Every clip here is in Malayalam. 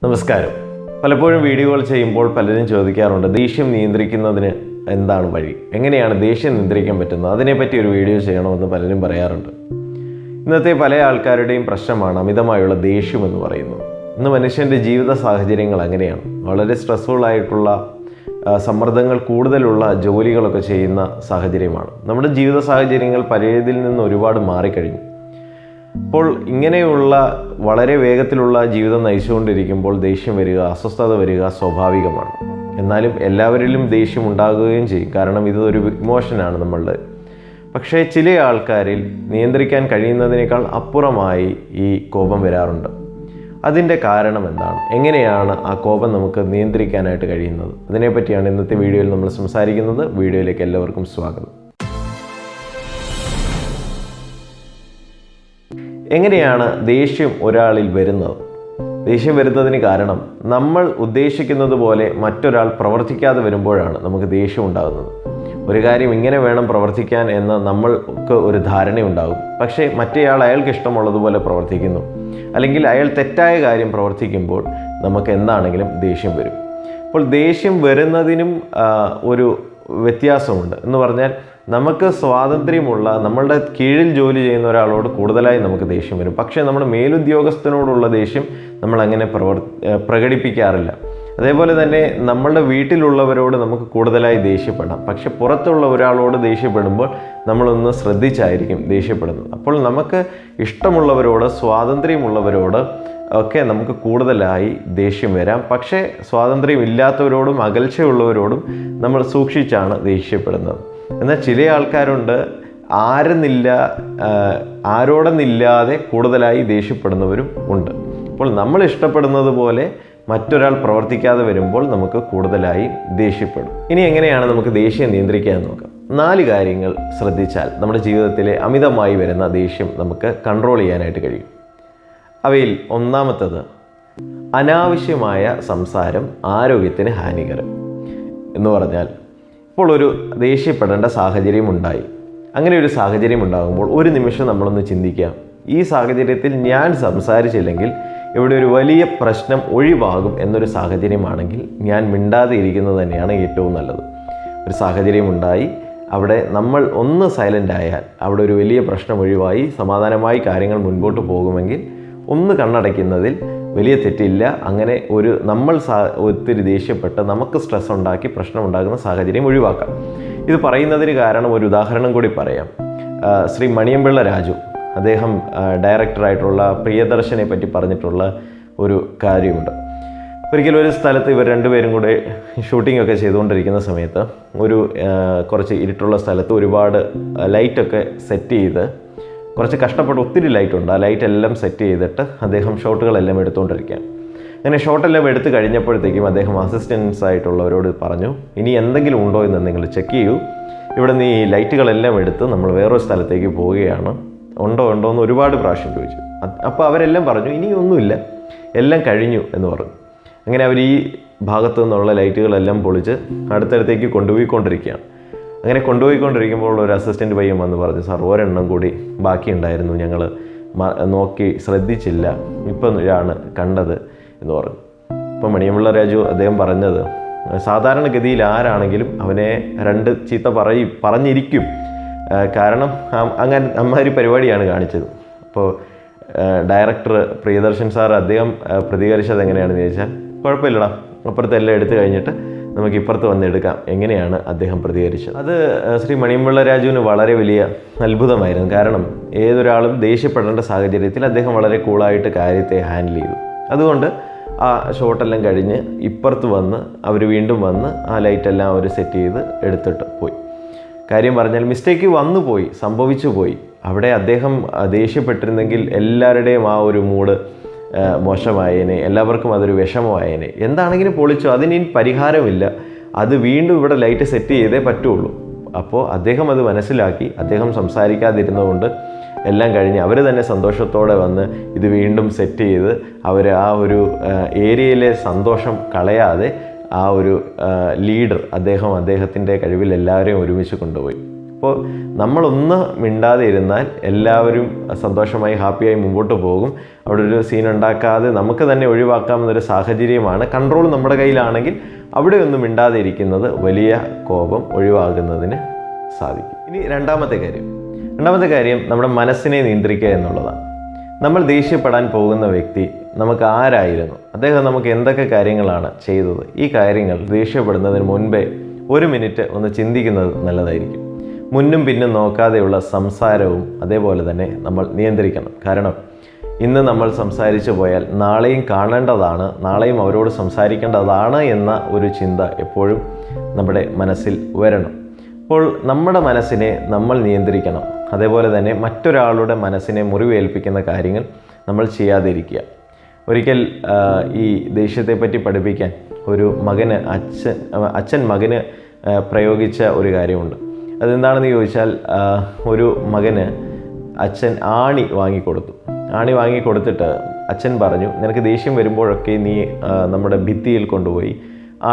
നമസ്കാരം. പലപ്പോഴും വീഡിയോകൾ ചെയ്യുമ്പോൾ പലരും ചോദിക്കാറുണ്ട്, ദേഷ്യം നിയന്ത്രിക്കുന്നതിന് എന്താണ് വഴി, എങ്ങനെയാണ് ദേഷ്യം നിയന്ത്രിക്കാൻ പറ്റുന്നത്, അതിനെപ്പറ്റി ഒരു വീഡിയോ ചെയ്യണമെന്ന് പലരും പറയാറുണ്ട്. ഇന്നത്തെ പല ആൾക്കാരുടെയും പ്രശ്നമാണ് അമിതമായുള്ള ദേഷ്യം എന്ന് പറയുന്നത്. ഇന്ന് മനുഷ്യൻ്റെ ജീവിത സാഹചര്യങ്ങൾ അങ്ങനെയാണ്. വളരെ സ്ട്രെസ്ഫുൾ ആയിട്ടുള്ള സമ്മർദ്ദങ്ങൾ കൂടുതലുള്ള ജോലികളൊക്കെ ചെയ്യുന്ന സാഹചര്യമാണ്. നമ്മുടെ ജീവിത സാഹചര്യങ്ങൾ പഴയതിൽ നിന്ന് ഒരുപാട് മാറിക്കഴിഞ്ഞു. അപ്പോൾ ഇങ്ങനെയുള്ള വളരെ വേഗത്തിലുള്ള ജീവിതം നയിച്ചുകൊണ്ടിരിക്കുമ്പോൾ ദേഷ്യം വരിക, അസ്വസ്ഥത വരിക സ്വാഭാവികമാണ്. എന്നാലും എല്ലാവരിലും ദേഷ്യം ഉണ്ടാകുകയും ചെയ്യും. കാരണം ഇതൊരു ഇമോഷനാണ് നമ്മളുടെ. പക്ഷേ ചില ആൾക്കാരിൽ നിയന്ത്രിക്കാൻ കഴിയുന്നതിനേക്കാൾ അപ്പുറമായി ഈ കോപം വരാറുണ്ട്. അതിൻ്റെ കാരണം എന്താണ്, എങ്ങനെയാണ് ആ കോപം നമുക്ക് നിയന്ത്രിക്കാനായിട്ട് കഴിയുന്നത്, അതിനെപ്പറ്റിയാണ് ഇന്നത്തെ വീഡിയോയിൽ നമ്മൾ സംസാരിക്കുന്നത്. വീഡിയോയിലേക്ക് എല്ലാവർക്കും സ്വാഗതം. എങ്ങനെയാണ് ദേഷ്യം ഒരാളിൽ വരുന്നത്? ദേഷ്യം വരുന്നതിന് കാരണം നമ്മൾ ഉദ്ദേശിക്കുന്നത് പോലെ മറ്റൊരാൾ പ്രവർത്തിക്കാതെ വരുമ്പോഴാണ് നമുക്ക് ദേഷ്യം ഉണ്ടാകുന്നത്. ഒരു കാര്യം ഇങ്ങനെ വേണം പ്രവർത്തിക്കാൻ എന്ന് നമ്മൾക്ക് ഒരു ധാരണയുണ്ടാകും. പക്ഷേ മറ്റേയാൾ അയാൾക്ക് ഇഷ്ടമുള്ളതുപോലെ പ്രവർത്തിക്കുന്നു, അല്ലെങ്കിൽ അയാൾ തെറ്റായ കാര്യം പ്രവർത്തിക്കുമ്പോൾ നമുക്ക് എന്താണെങ്കിലും ദേഷ്യം വരും. അപ്പോൾ ദേഷ്യം വരുന്നതിനും ഒരു വ്യത്യാസമുണ്ട്. എന്ന് പറഞ്ഞാൽ നമുക്ക് സ്വാതന്ത്ര്യമുള്ള, നമ്മളുടെ കീഴിൽ ജോലി ചെയ്യുന്ന ഒരാളോട് കൂടുതലായി നമുക്ക് ദേഷ്യം വരും. പക്ഷേ നമ്മുടെ മേലുദ്യോഗസ്ഥനോടുള്ള ദേഷ്യം നമ്മൾ അങ്ങനെ പ്രകടിപ്പിക്കാറില്ല. അതേപോലെ തന്നെ നമ്മളുടെ വീട്ടിലുള്ളവരോട് നമുക്ക് കൂടുതലായി ദേഷ്യപ്പെടാം. പക്ഷെ പുറത്തുള്ള ഒരാളോട് ദേഷ്യപ്പെടുമ്പോൾ നമ്മളൊന്ന് ശ്രദ്ധിച്ചായിരിക്കും ദേഷ്യപ്പെടുന്നത്. അപ്പോൾ നമുക്ക് ഇഷ്ടമുള്ളവരോട്, സ്വാതന്ത്ര്യമുള്ളവരോട് ഒക്കെ നമുക്ക് കൂടുതലായി ദേഷ്യം വരാം. പക്ഷേ സ്വാതന്ത്ര്യമില്ലാത്തവരോടും അകൽച്ചയുള്ളവരോടും നമ്മൾ സൂക്ഷിച്ചാണ് ദേഷ്യപ്പെടുന്നത്. എന്നാൽ ചില ആൾക്കാരുണ്ട്, ആരോടെന്നില്ലാതെ കൂടുതലായി ദേഷ്യപ്പെടുന്നവരും ഉണ്ട്. അപ്പോൾ നമ്മൾ ഇഷ്ടപ്പെടുന്നത് പോലെ മറ്റൊരാൾ പ്രവർത്തിക്കാതെ വരുമ്പോൾ നമുക്ക് കൂടുതലായി ദേഷ്യപ്പെടും. ഇനി എങ്ങനെയാണ് നമുക്ക് ദേഷ്യം നിയന്ത്രിക്കാൻ നോക്കാം. 4 കാര്യങ്ങൾ ശ്രദ്ധിച്ചാൽ നമ്മുടെ ജീവിതത്തിലെ അമിതമായി വരുന്ന ദേഷ്യം നമുക്ക് കൺട്രോൾ ചെയ്യാനായിട്ട് കഴിയും. അവയിൽ ഒന്നാമത്തത്, അനാവശ്യമായ സംസാരം ആരോഗ്യത്തിന് ഹാനികരം. എന്ന് പറഞ്ഞാൽ, ഇപ്പോൾ ഒരു ദേഷ്യപ്പെടേണ്ട സാഹചര്യം ഉണ്ടായി. അങ്ങനെ ഒരു സാഹചര്യം ഉണ്ടാകുമ്പോൾ ഒരു നിമിഷം നമ്മളൊന്ന് ചിന്തിക്കാം, ഈ സാഹചര്യത്തിൽ ഞാൻ സംസാരിച്ചില്ലെങ്കിൽ ഇവിടെ ഒരു വലിയ പ്രശ്നം ഒഴിവാകും എന്നൊരു സാഹചര്യമാണെങ്കിൽ ഞാൻ മിണ്ടാതെ ഇരിക്കുന്നത് തന്നെയാണ് ഏറ്റവും നല്ലത്. ഒരു സാഹചര്യം ഉണ്ടായി, അവിടെ നമ്മൾ ഒന്ന് സൈലൻ്റ് ആയാൽ അവിടെ ഒരു വലിയ പ്രശ്നം ഒഴിവായി സമാധാനമായി കാര്യങ്ങൾ മുൻപോട്ട് പോകുമെങ്കിൽ ഒന്ന് കണ്ണടയ്ക്കുന്നതിൽ വലിയ തെറ്റില്ല. അങ്ങനെ നമ്മൾ ഒത്തിരി ദേഷ്യപ്പെട്ട് നമുക്ക് സ്ട്രെസ് ഉണ്ടാക്കി പ്രശ്നം ഉണ്ടാകുന്ന സാഹചര്യം ഒഴിവാക്കാം. ഇത് പറയുന്നതിന് കാരണം ഒരു ഉദാഹരണം കൂടി പറയാം. ശ്രീ മണിയമ്പിള്ള രാജു, അദ്ദേഹം ഡയറക്ടറായിട്ടുള്ള പ്രിയദർശനെ പറ്റി പറഞ്ഞിട്ടുള്ള ഒരു കാര്യമുണ്ട്. ഒരിക്കലും ഒരു സ്ഥലത്ത് ഇവർ രണ്ടുപേരും കൂടെ ഷൂട്ടിംഗ് ഒക്കെ ചെയ്തുകൊണ്ടിരിക്കുന്ന സമയത്ത് കുറച്ച് ഇരുട്ടുള്ള സ്ഥലത്ത് ഒരുപാട് ലൈറ്റൊക്കെ സെറ്റ് ചെയ്ത്, കുറച്ച് കഷ്ടപ്പെട്ട് ഒത്തിരി ലൈറ്റുണ്ട്, ആ ലൈറ്റ് എല്ലാം സെറ്റ് ചെയ്തിട്ട് അദ്ദേഹം ഷോട്ടുകളെല്ലാം എടുത്തുകൊണ്ടിരിക്കുകയാണ്. അങ്ങനെ ഷോട്ടെല്ലാം എടുത്തു കഴിഞ്ഞപ്പോഴത്തേക്കും അദ്ദേഹം അസിസ്റ്റൻസ് ആയിട്ടുള്ളവരോട് പറഞ്ഞു, ഇനി എന്തെങ്കിലും ഉണ്ടോ എന്ന് നിങ്ങൾ ചെക്ക് ചെയ്യൂ, ഇവിടെ നിന്ന് ഈ ലൈറ്റുകളെല്ലാം എടുത്ത് നമ്മൾ വേറൊരു സ്ഥലത്തേക്ക് പോവുകയാണ്, ഉണ്ടോ എന്ന് ഒരുപാട് പ്രാവശ്യം ചോദിച്ചു. അപ്പോൾ അവരെല്ലാം പറഞ്ഞു ഇനിയൊന്നുമില്ല, എല്ലാം കഴിഞ്ഞു എന്ന് പറഞ്ഞു. അങ്ങനെ അവർ ഈ ഭാഗത്തു നിന്നുള്ള ലൈറ്റുകളെല്ലാം പൊളിച്ച് അടുത്തടുത്തേക്ക് കൊണ്ടുപോയിക്കൊണ്ടിരിക്കുകയാണ്. അങ്ങനെ കൊണ്ടുപോയിക്കൊണ്ടിരിക്കുമ്പോൾ ഒരു അസിസ്റ്റൻറ്റ് പയ്യൻ വന്ന് പറഞ്ഞു, സാർ ഒരെണ്ണം കൂടി ബാക്കിയുണ്ടായിരുന്നു, ഞങ്ങൾ നോക്കി ശ്രദ്ധിച്ചില്ല, ഇപ്പം ആണ് കണ്ടത് എന്ന് പറഞ്ഞു. ഇപ്പം മണിയമ്പിള്ള രാജു അദ്ദേഹം പറഞ്ഞത്, സാധാരണഗതിയിൽ ആരാണെങ്കിലും അവനെ 2 ചീത്ത പറഞ്ഞിരിക്കും. കാരണം അങ്ങനെ അമ്മാതിരി പരിപാടിയാണ് കാണിച്ചത്. അപ്പോൾ ഡയറക്ടർ പ്രിയദർശൻ സാർ അദ്ദേഹം പ്രതികരിച്ചത് എങ്ങനെയാണെന്ന് ചോദിച്ചാൽ, കുഴപ്പമില്ലടാ, അപ്പുറത്തെ എല്ലാം എടുത്തു കഴിഞ്ഞിട്ട് നമുക്ക് ഇപ്പുറത്ത് വന്നെടുക്കാം, എങ്ങനെയാണ് അദ്ദേഹം പ്രതികരിച്ചത്. അത് ശ്രീ മണിയമ്പിള്ള രാജുവിന് വളരെ വലിയ അത്ഭുതമായിരുന്നു. കാരണം ഏതൊരാളും ദേഷ്യപ്പെടേണ്ട സാഹചര്യത്തിൽ അദ്ദേഹം വളരെ കൂളായിട്ട് കാര്യത്തെ ഹാൻഡിൽ ചെയ്തു. അതുകൊണ്ട് ആ ഷോട്ടെല്ലാം കഴിഞ്ഞ് ഇപ്പുറത്ത് വന്ന് അവർ വീണ്ടും വന്ന് ആ ലൈറ്റെല്ലാം അവർ സെറ്റ് ചെയ്ത് എടുത്തിട്ട് പോയി. കാര്യം പറഞ്ഞാൽ മിസ്റ്റേക്ക് സംഭവിച്ചു പോയി. അവിടെ അദ്ദേഹം ദേഷ്യപ്പെട്ടിരുന്നെങ്കിൽ എല്ലാവരുടെയും ആ ഒരു മൂഡ് മോശമായേനെ, എല്ലാവർക്കും അതൊരു വിഷമമായേനെ. എന്താണെങ്കിലും പൊളിച്ചു, അതിന് പരിഹാരമില്ല, അത് വീണ്ടും ഇവിടെ ലൈറ്റ് സെറ്റ് ചെയ്തേ പറ്റുള്ളൂ. അപ്പോൾ അദ്ദേഹം അത് മനസ്സിലാക്കി, അദ്ദേഹം സംസാരിക്കാതിരുന്നതുകൊണ്ട് എല്ലാം കഴിഞ്ഞ് അവർ തന്നെ സന്തോഷത്തോടെ വന്ന് ഇത് വീണ്ടും സെറ്റ് ചെയ്ത് അവർ ആ ഒരു ഏരിയയിലെ സന്തോഷം കളയാതെ ആ ഒരു ലീഡർ അദ്ദേഹത്തിൻ്റെ കഴിവിൽ എല്ലാവരെയും ഒരുമിച്ച് കൊണ്ടുപോയി. അപ്പോൾ നമ്മളൊന്ന് മിണ്ടാതെ ഇരുന്നാൽ എല്ലാവരും സന്തോഷമായി ഹാപ്പിയായി മുമ്പോട്ട് പോകും. അവിടെ ഒരു സീൻ ഉണ്ടാക്കാതെ നമുക്ക് തന്നെ ഒഴിവാക്കാമെന്നൊരു സാഹചര്യമാണ്. കൺട്രോൾ നമ്മുടെ കയ്യിലാണെങ്കിൽ അവിടെ ഒന്നും മിണ്ടാതെ ഇരിക്കുന്നത് വലിയ കോപം ഒഴിവാകുന്നതിന് സാധിക്കും. ഇനി രണ്ടാമത്തെ കാര്യം നമ്മുടെ മനസ്സിനെ നിയന്ത്രിക്കുക എന്നുള്ളതാണ്. നമ്മൾ ദേഷ്യപ്പെടാൻ പോകുന്ന വ്യക്തി നമുക്ക് ആരായിരുന്നു, അദ്ദേഹം നമുക്ക് എന്തൊക്കെ കാര്യങ്ങളാണ് ചെയ്തത്, ഈ കാര്യങ്ങൾ ദേഷ്യപ്പെടുന്നതിന് മുൻപേ 1 മിനിറ്റ് ഒന്ന് ചിന്തിക്കുന്നത് നല്ലതായിരിക്കും. മുന്നും പിന്നും നോക്കാതെയുള്ള സംസാരവും അതേപോലെ തന്നെ നമ്മൾ നിയന്ത്രിക്കണം. കാരണം ഇന്ന് നമ്മൾ സംസാരിച്ചു പോയാൽ നാളെയും കാണേണ്ടതാണ്, നാളെയും അവരോട് സംസാരിക്കേണ്ടതാണ് എന്ന ഒരു ചിന്ത എപ്പോഴും നമ്മുടെ മനസ്സിൽ വരണം. അപ്പോൾ നമ്മുടെ മനസ്സിനെ നമ്മൾ നിയന്ത്രിക്കണം. അതേപോലെ തന്നെ മറ്റൊരാളുടെ മനസ്സിനെ മുറിവേൽപ്പിക്കുന്ന കാര്യങ്ങൾ നമ്മൾ ചെയ്യാതിരിക്കുക. ഒരിക്കൽ ഈ ദേഷ്യത്തെപ്പറ്റി പഠിപ്പിക്കാൻ ഒരു മകന് അച്ഛൻ മകന് പ്രയോഗിച്ച ഒരു കാര്യമുണ്ട്. അതെന്താണെന്ന് ചോദിച്ചാൽ, ഒരു മകന് അച്ഛൻ ആണി വാങ്ങിക്കൊടുത്തിട്ട് അച്ഛൻ പറഞ്ഞു, നിനക്ക് ദേഷ്യം വരുമ്പോഴൊക്കെ നീ നമ്മുടെ ഭിത്തിയിൽ കൊണ്ടുപോയി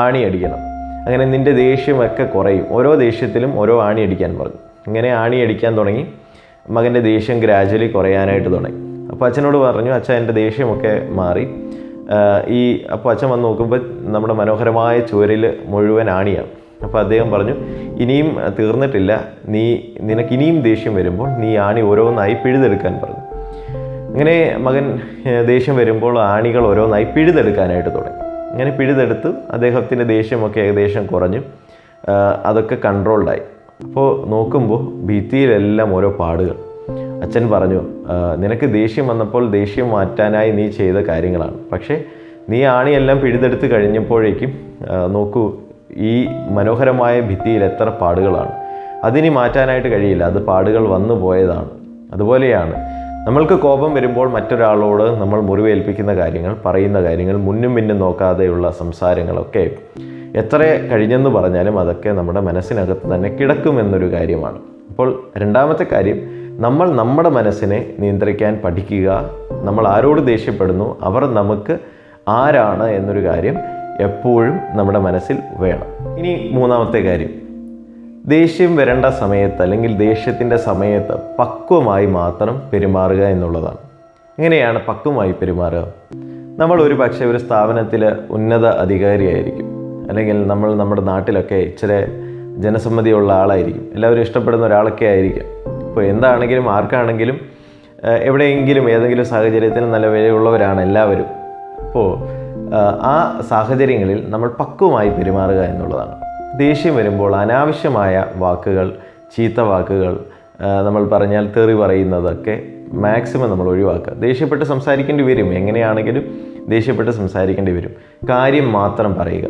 ആണി അടിക്കണം, അങ്ങനെ നിൻ്റെ ദേഷ്യമൊക്കെ കുറയും, ഓരോ ദേഷ്യത്തിലും ഓരോ ആണി അടിക്കാൻ പറഞ്ഞു. ഇങ്ങനെ ആണി അടിക്കാൻ തുടങ്ങി. മകൻ്റെ ദേഷ്യം ഗ്രാജ്വലി കുറയാനായിട്ട് തുടങ്ങി. അപ്പോൾ അച്ഛനോട് പറഞ്ഞു, അച്ഛൻ എൻ്റെ ദേഷ്യമൊക്കെ മാറി. അപ്പോൾ അച്ഛൻ വന്ന് നോക്കുമ്പോൾ നമ്മുടെ മനോഹരമായ ചുവരിൽ മുഴുവൻ ആണിയാണ്. അപ്പോൾ അദ്ദേഹം പറഞ്ഞു, ഇനിയും തീർന്നിട്ടില്ല, നിനക്ക് ഇനിയും ദേഷ്യം വരുമ്പോൾ നീ ആണി ഓരോന്നായി പിഴുതെടുക്കാൻ പറഞ്ഞു. അങ്ങനെ മകൻ ദേഷ്യം വരുമ്പോൾ ആണികൾ ഓരോന്നായി പിഴുതെടുക്കാനായിട്ട് തുടങ്ങി. അങ്ങനെ പിഴുതെടുത്ത് അദ്ദേഹത്തിൻ്റെ ദേഷ്യമൊക്കെ ഏകദേശം കുറഞ്ഞു, അതൊക്കെ കൺട്രോൾഡായി. അപ്പോൾ നോക്കുമ്പോൾ ഭിത്തിയിലെല്ലാം ഓരോ പാടുകൾ. അച്ഛൻ പറഞ്ഞു, നിനക്ക് ദേഷ്യം വന്നപ്പോൾ ദേഷ്യം മാറ്റാനായി നീ ചെയ്ത കാര്യങ്ങളാണ്, പക്ഷേ നീ ആണിയെല്ലാം പിഴുതെടുത്ത് കഴിഞ്ഞപ്പോഴേക്കും നോക്കൂ, ഈ മനോഹരമായ ഭിത്തിയിൽ എത്ര പാടുകളാണ്. അതിനി മാറ്റാനായിട്ട് കഴിയില്ല, അത് പാടുകൾ വന്നു പോയതാണ്. അതുപോലെയാണ് നമ്മൾക്ക് കോപം വരുമ്പോൾ മറ്റൊരാളോട് നമ്മൾ മുറിവേൽപ്പിക്കുന്ന കാര്യങ്ങൾ, പറയുന്ന കാര്യങ്ങൾ, മുന്നും പിന്നും നോക്കാതെയുള്ള സംസാരങ്ങളൊക്കെ എത്ര കഴിഞ്ഞെന്ന് പറഞ്ഞാലും അതൊക്കെ നമ്മുടെ മനസ്സിനകത്ത് തന്നെ കിടക്കുമെന്നൊരു കാര്യമാണ്. അപ്പോൾ രണ്ടാമത്തെ കാര്യം, നമ്മൾ നമ്മുടെ മനസ്സിനെ നിയന്ത്രിക്കാൻ പഠിക്കുക. നമ്മൾ ആരോട് ദേഷ്യപ്പെടുന്നു, അവർ നമുക്ക് ആരാണ് എന്നൊരു കാര്യം എപ്പോഴും നമ്മുടെ മനസ്സിൽ വേണം. ഇനി മൂന്നാമത്തെ കാര്യം, ദേഷ്യം വരേണ്ട സമയത്ത് അല്ലെങ്കിൽ ദേഷ്യത്തിൻ്റെ സമയത്ത് പക്വമായി മാത്രം പെരുമാറുക എന്നുള്ളതാണ്. എങ്ങനെയാണ് പക്വമായി പെരുമാറുക? നമ്മൾ ഒരു പക്ഷേ ഒരു സ്ഥാപനത്തിൽ ഉന്നത അധികാരിയായിരിക്കും, അല്ലെങ്കിൽ നമ്മൾ നമ്മുടെ നാട്ടിലൊക്കെ ഇച്ചിരി ജനസമ്മതിയുള്ള ആളായിരിക്കും, എല്ലാവരും ഇഷ്ടപ്പെടുന്ന ഒരാളൊക്കെ ആയിരിക്കും. ഇപ്പോൾ എന്താണെങ്കിലും ആർക്കാണെങ്കിലും എവിടെയെങ്കിലും ഏതെങ്കിലും സാഹചര്യത്തിൽ നല്ല വിലയുള്ളവരാണ് എല്ലാവരും. അപ്പോൾ ആ സാഹചര്യങ്ങളിൽ നമ്മൾ പക്വമായി പെരുമാറുക എന്നുള്ളതാണ്. ദേഷ്യം വരുമ്പോൾ അനാവശ്യമായ വാക്കുകൾ, ചീത്ത വാക്കുകൾ, നമ്മൾ പറഞ്ഞാൽ തെറി പറയുന്നതൊക്കെ മാക്സിമം നമ്മൾ ഒഴിവാക്കുക. ദേഷ്യപ്പെട്ട് സംസാരിക്കേണ്ടി വരും, എങ്ങനെയാണെങ്കിലും ദേഷ്യപ്പെട്ട് സംസാരിക്കേണ്ടി വരും. കാര്യം മാത്രം പറയുക.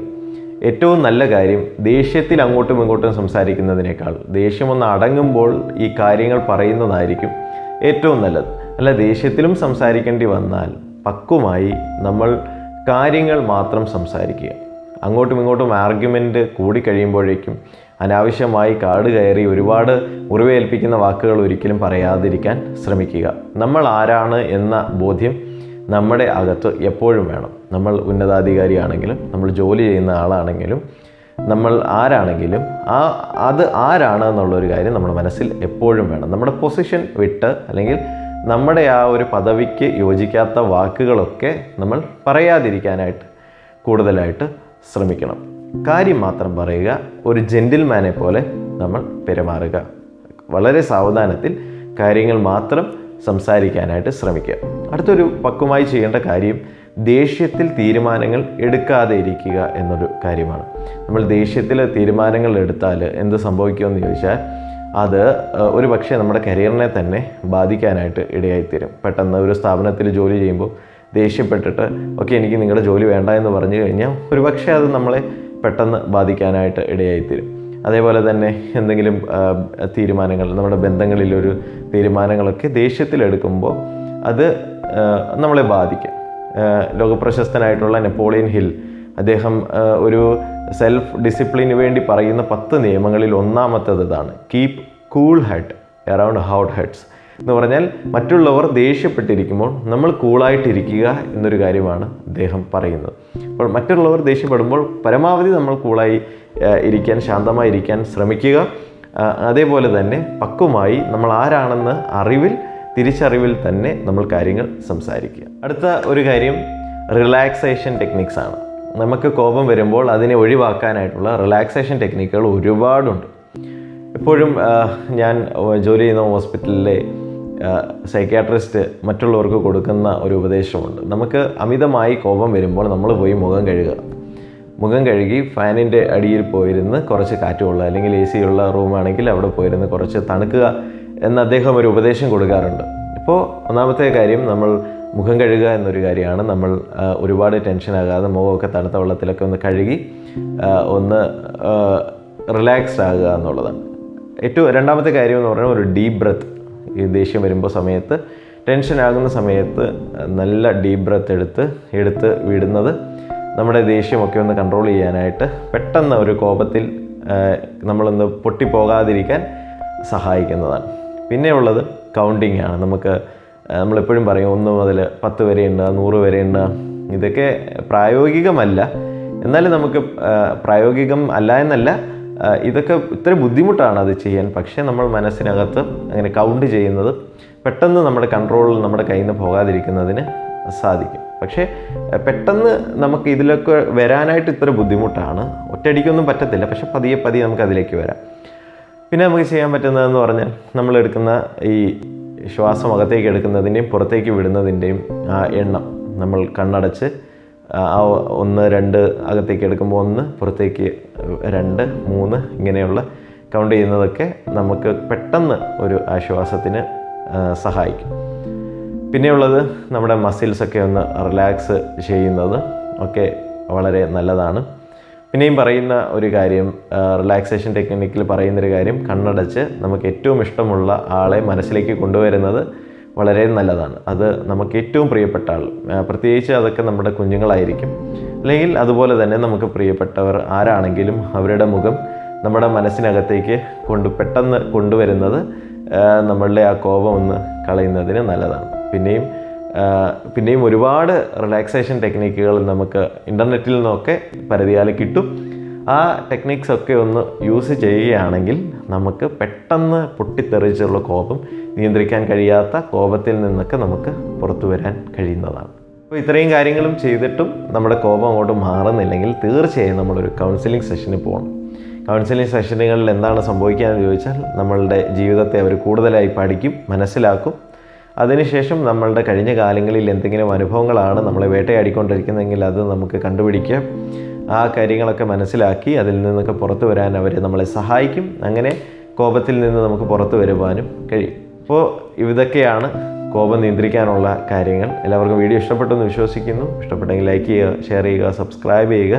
ഏറ്റവും നല്ല കാര്യം ദേഷ്യത്തിൽ അങ്ങോട്ടും ഇങ്ങോട്ടും സംസാരിക്കുന്നതിനേക്കാൾ ദേഷ്യമൊന്ന് അടങ്ങുമ്പോൾ ഈ കാര്യങ്ങൾ പറയുന്നതായിരിക്കും ഏറ്റവും നല്ലത്. അല്ല, ദേഷ്യത്തിലും സംസാരിക്കേണ്ടി വന്നാൽ പക്വമായി നമ്മൾ കാര്യങ്ങൾ മാത്രം സംസാരിക്കുക. അങ്ങോട്ടും ഇങ്ങോട്ടും ആർഗ്യുമെൻ്റ് കൂടിക്കഴിയുമ്പോഴേക്കും അനാവശ്യമായി കാട് കയറി ഒരുപാട് മുറിവേൽപ്പിക്കുന്ന വാക്കുകൾ ഒരിക്കലും പറയാതിരിക്കാൻ ശ്രമിക്കുക. നമ്മൾ ആരാണ് എന്ന ബോധ്യം നമ്മുടെ അകത്ത് എപ്പോഴും വേണം. നമ്മൾ ഉന്നതാധികാരിയാണെങ്കിലും നമ്മൾ ജോലി ചെയ്യുന്ന ആളാണെങ്കിലും നമ്മൾ ആരാണെങ്കിലും അത് ആരാണ് എന്നുള്ളൊരു കാര്യം നമ്മുടെ മനസ്സിൽ എപ്പോഴും വേണം. നമ്മുടെ പൊസിഷൻ വിട്ട് അല്ലെങ്കിൽ നമ്മുടെ ആ ഒരു പദവിക്ക് യോജിക്കാത്ത വാക്കുകളൊക്കെ നമ്മൾ പറയാതിരിക്കാനായിട്ട് കൂടുതലായിട്ട് ശ്രമിക്കണം. കാര്യം മാത്രം പറയുക. ഒരു ജെന്റിൽമാനെ പോലെ നമ്മൾ പെരുമാറുക. വളരെ സാവധാനത്തിൽ കാര്യങ്ങൾ മാത്രം സംസാരിക്കാനായിട്ട് ശ്രമിക്കുക. അടുത്തൊരു പക്വമായി ചെയ്യേണ്ട കാര്യം ദേഷ്യത്തിൽ തീരുമാനങ്ങൾ എടുക്കാതെ ഇരിക്കുക എന്നൊരു കാര്യമാണ്. നമ്മൾ ദേഷ്യത്തിൽ തീരുമാനങ്ങൾ എടുത്താൽ എന്ത് സംഭവിക്കുമെന്ന് ചോദിച്ചാൽ അത് ഒരു പക്ഷേ നമ്മുടെ കരിയറിനെ തന്നെ ബാധിക്കാനായിട്ട് ഇടയായിത്തീരും. പെട്ടെന്ന് ഒരു സ്ഥാപനത്തിൽ ജോലി ചെയ്യുമ്പോൾ ദേഷ്യപ്പെട്ടിട്ട് ഓക്കെ എനിക്ക് നിങ്ങളുടെ ജോലി വേണ്ട എന്ന് പറഞ്ഞു കഴിഞ്ഞാൽ ഒരു പക്ഷേ അത് നമ്മളെ പെട്ടെന്ന് ബാധിക്കാനായിട്ട് ഇടയായിത്തീരും. അതേപോലെ തന്നെ എന്തെങ്കിലും തീരുമാനങ്ങൾ, നമ്മുടെ ബന്ധങ്ങളിലൊരു തീരുമാനങ്ങളൊക്കെ ദേഷ്യത്തിലെടുക്കുമ്പോൾ അത് നമ്മളെ ബാധിക്കും. ലോകപ്രശസ്തനായിട്ടുള്ള നെപ്പോളിയൻ ഹിൽ, അദ്ദേഹം ഒരു സെൽഫ് ഡിസിപ്ലിന് വേണ്ടി പറയുന്ന 10 നിയമങ്ങളിൽ ഒന്നാമത്തേത് ഇതാണ്: keep cool head around hot heads എന്ന് പറഞ്ഞാൽ മറ്റുള്ളവർ ദേഷ്യപ്പെട്ടിരിക്കുമ്പോൾ നമ്മൾ കൂളായിട്ടിരിക്കുക എന്നൊരു കാര്യമാണ് അദ്ദേഹം പറയുന്നത്. അപ്പോൾ മറ്റുള്ളവർ ദേഷ്യപ്പെടുമ്പോൾ പരമാവധി നമ്മൾ കൂളായി ഇരിക്കാൻ, ശാന്തമായി ഇരിക്കാൻ ശ്രമിക്കുക. അതേപോലെ തന്നെ പക്വമായി നമ്മൾ ആരാണെന്ന് തിരിച്ചറിവിൽ തന്നെ നമ്മൾ കാര്യങ്ങൾ സംസാരിക്കുക. അടുത്ത ഒരു കാര്യം റിലാക്സേഷൻ ടെക്നിക്സ് ആണ്. നമുക്ക് കോപം വരുമ്പോൾ അതിനെ ഒഴിവാക്കാനായിട്ടുള്ള റിലാക്സേഷൻ ടെക്നിക്കുകൾ ഒരുപാടുണ്ട്. എപ്പോഴും ഞാൻ ജോലി ചെയ്യുന്ന ഹോസ്പിറ്റലിലെ സൈക്യാട്രിസ്റ്റ് മറ്റുള്ളവർക്ക് കൊടുക്കുന്ന ഒരു ഉപദേശമുണ്ട്. നമുക്ക് അമിതമായി കോപം വരുമ്പോൾ നമ്മൾ പോയി മുഖം കഴുകി ഫാനിൻ്റെ അടിയിൽ പോയിരുന്ന് കുറച്ച് കാറ്റ് കൊള്ളുക, അല്ലെങ്കിൽ AC ഉള്ള റൂമാണെങ്കിൽ അവിടെ പോയിരുന്ന് കുറച്ച് തണുക്കുക എന്ന് അദ്ദേഹം ഒരു ഉപദേശം കൊടുക്കാറുണ്ട്. ഇപ്പോൾ ഒന്നാമത്തെ കാര്യം, നമ്മൾ മുഖം കഴുകുക എന്നൊരു കാര്യമാണ്. നമ്മൾ ഒരുപാട് ടെൻഷനാകാതെ മുഖമൊക്കെ തണുത്ത വെള്ളത്തിലൊക്കെ ഒന്ന് കഴുകി ഒന്ന് റിലാക്സ്ഡ് ആകുക എന്നുള്ളതാണ്. രണ്ടാമത്തെ കാര്യം എന്ന് പറഞ്ഞാൽ ഒരു ഡീപ്പ് ബ്രത്ത്. ഈ ദേഷ്യം വരുമ്പോൾ സമയത്ത്, ടെൻഷനാകുന്ന സമയത്ത് നല്ല ഡീപ്പ് ബ്രത്ത് എടുത്ത് വിടുന്നത് നമ്മുടെ ദേഷ്യമൊക്കെ ഒന്ന് കൺട്രോൾ ചെയ്യാനായിട്ട്, പെട്ടെന്ന് ഒരു കോപത്തിൽ നമ്മളൊന്ന് പൊട്ടിപ്പോകാതിരിക്കാൻ സഹായിക്കുന്നതാണ്. പിന്നെ ഉള്ളത് കൗണ്ടിങ് ആണ്. നമ്മളെപ്പോഴും പറയും 1 മുതൽ 10 വരെ എണ്ണുക, 100 വരെ എണ്ണുക. ഇതൊക്കെ പ്രായോഗികമല്ല. എന്നാലും നമുക്ക് പ്രായോഗികം അല്ല എന്നല്ല, ഇതൊക്കെ ഇത്ര ബുദ്ധിമുട്ടാണ് അത് ചെയ്യാൻ. പക്ഷേ നമ്മൾ മനസ്സിനകത്ത് അങ്ങനെ കൗണ്ട് ചെയ്യുന്നത് പെട്ടെന്ന് നമ്മുടെ കൺട്രോളിൽ നമ്മുടെ കയ്യിൽ നിന്ന് പോകാതിരിക്കുന്നതിന് സാധിക്കും. പക്ഷേ പെട്ടെന്ന് നമുക്ക് ഇതിലൊക്കെ വരാനായിട്ട് ഇത്ര ബുദ്ധിമുട്ടാണ്. ഒറ്റയടിക്കൊന്നും പറ്റത്തില്ല, പക്ഷെ പതിയെ നമുക്ക് അതിലേക്ക് വരാം. പിന്നെ നമുക്ക് ചെയ്യാൻ പറ്റുന്നതെന്ന് പറഞ്ഞാൽ, നമ്മളെടുക്കുന്ന ഈ ശ്വാസം അകത്തേക്ക് എടുക്കുന്നതിൻ്റെയും പുറത്തേക്ക് വിടുന്നതിൻ്റെയും ആ എണ്ണം നമ്മൾ കണ്ണടച്ച് 1, 2 അകത്തേക്ക് എടുക്കുമ്പോൾ 1, പുറത്തേക്ക് 2, 3 ഇങ്ങനെയുള്ള കൗണ്ട് ചെയ്യുന്നതൊക്കെ നമുക്ക് പെട്ടെന്ന് ഒരു ആശ്വാസത്തിന് സഹായിക്കും. പിന്നെയുള്ളത് നമ്മുടെ മസിൽസൊക്കെ ഒന്ന് റിലാക്സ് ചെയ്യുന്നത് ഒക്കെ വളരെ നല്ലതാണ്. പിന്നെയും പറയുന്ന ഒരു കാര്യം, റിലാക്സേഷൻ ടെക്നിക്കിൽ പറയുന്നൊരു കാര്യം, കണ്ണടച്ച് നമുക്ക് ഏറ്റവും ഇഷ്ടമുള്ള ആളെ മനസ്സിലേക്ക് കൊണ്ടുവരുന്നത് വളരെ നല്ലതാണ്. അത് നമുക്ക് ഏറ്റവും പ്രിയപ്പെട്ട ആൾ, പ്രത്യേകിച്ച് അതൊക്കെ നമ്മുടെ കുഞ്ഞുങ്ങളായിരിക്കും, അല്ലെങ്കിൽ അതുപോലെ തന്നെ നമുക്ക് പ്രിയപ്പെട്ടവർ ആരാണെങ്കിലും അവരുടെ മുഖം നമ്മുടെ മനസ്സിനകത്തേക്ക് പെട്ടെന്ന് കൊണ്ടുവരുന്നത് നമ്മളുടെ ആ കോപം ഒന്ന് കളയുന്നതിന് നല്ലതാണ്. പിന്നെയും ഒരുപാട് റിലാക്സേഷൻ ടെക്നിക്കുകൾ നമുക്ക് ഇൻ്റർനെറ്റിൽ നിന്നൊക്കെ പരതിയാൽ കിട്ടും. ആ ടെക്നിക്സ് ഒക്കെ ഒന്ന് യൂസ് ചെയ്യുകയാണെങ്കിൽ നമുക്ക് പെട്ടെന്ന് പൊട്ടിത്തെറിച്ചുള്ള കോപം, നിയന്ത്രിക്കാൻ കഴിയാത്ത കോപത്തിൽ നിന്നൊക്കെ നമുക്ക് പുറത്തു വരാൻ കഴിയുന്നതാണ്. അപ്പോൾ ഇത്രയും കാര്യങ്ങളും ചെയ്തിട്ടും നമ്മുടെ കോപം അങ്ങോട്ട് മാറുന്നില്ലെങ്കിൽ തീർച്ചയായും നമ്മളൊരു കൗൺസിലിംഗ് സെഷന് പോകണം. കൗൺസിലിംഗ് സെഷനുകളിൽ എന്താണ് സംഭവിക്കുകയെന്ന് ചോദിച്ചാൽ, നമ്മളുടെ ജീവിതത്തെ അവർ കൂടുതലായി പഠിക്കും, മനസ്സിലാക്കും. അതിനുശേഷം നമ്മളുടെ കഴിഞ്ഞ കാലങ്ങളിൽ എന്തെങ്കിലും അനുഭവങ്ങളാണ് നമ്മളെ വേട്ടയാടിക്കൊണ്ടിരിക്കുന്നതെങ്കിൽ അത് നമുക്ക് കണ്ടുപിടിക്കാം. ആ കാര്യങ്ങളൊക്കെ മനസ്സിലാക്കി അതിൽ നിന്നൊക്കെ പുറത്തു വരാൻ അവർ നമ്മളെ സഹായിക്കും. അങ്ങനെ കോപത്തിൽ നിന്ന് നമുക്ക് പുറത്തു വരുവാനും കഴിയും. അപ്പോൾ ഇതൊക്കെയാണ് കോപം നിയന്ത്രിക്കാനുള്ള കാര്യങ്ങൾ. എല്ലാവർക്കും വീഡിയോ ഇഷ്ടപ്പെട്ടെന്ന് വിശ്വസിക്കുന്നു. ഇഷ്ടപ്പെട്ടെങ്കിൽ ലൈക്ക് ചെയ്യുക, ഷെയർ ചെയ്യുക, സബ്സ്ക്രൈബ് ചെയ്യുക.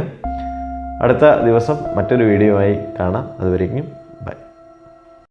അടുത്ത ദിവസം മറ്റൊരു വീഡിയോയുമായി കാണാം. അതുവരെയും